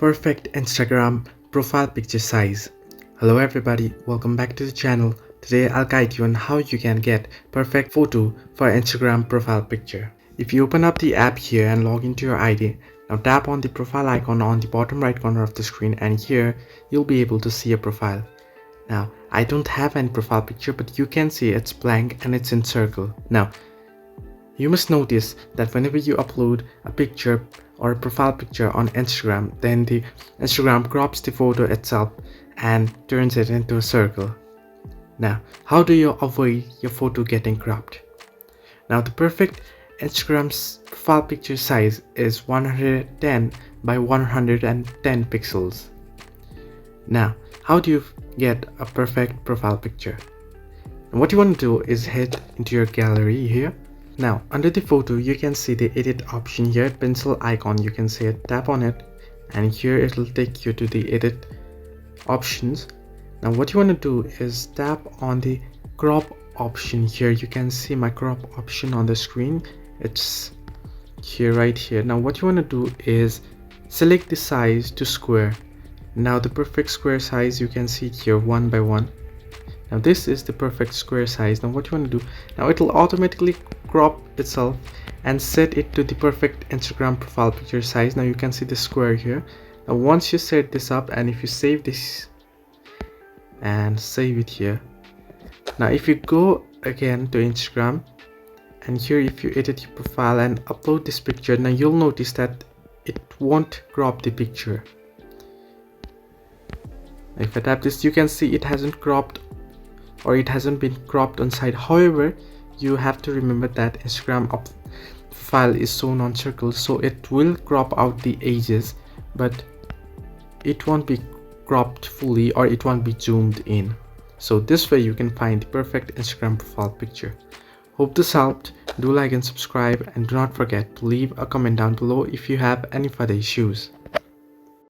Perfect Instagram profile picture size. Hello everybody, welcome back to the channel. Today I'll guide you on how you can get perfect photo for Instagram profile picture. If you open up the app here and log into your ID, now tap on the profile icon on the bottom right corner of the screen, and here you'll be able to see a profile. Now I don't have any profile picture, but you can see it's blank and it's in circle. Now you must notice that whenever you upload a picture or a profile picture on Instagram, then the Instagram crops the photo itself and turns it into a circle. Now, how do you avoid your photo getting cropped? Now, the perfect Instagram's profile picture size is 110 by 110 pixels. Now, how do you get a perfect profile picture? And what you want to do is head into your gallery here. Now under the photo you can see the edit option here, pencil icon, you can say it, tap on it, and here it will take you to the edit options. Now what you want to do is tap on the crop option here. You can see my crop option on the screen, it's here, right here. Now what you want to do is select the size to square. Now the perfect square size, you can see it here, 1 by 1. Now this is the perfect square size. Now what you want to do, now it will automatically crop itself and set it to the perfect Instagram profile picture size. Now you can see the square here. Now once you set this up, and if you save this and save it here, now if you go again to Instagram, and here if you edit your profile and upload this picture, now you'll notice that it won't crop the picture. If I tap this, you can see it hasn't cropped, or it hasn't been cropped on side. However, you have to remember that Instagram profile is shown on circles, so it will crop out the edges, but it won't be cropped fully, or it won't be zoomed in. So this way you can find the perfect Instagram profile picture. Hope this helped. Do like and subscribe, and do not forget to leave a comment down below if you have any further issues.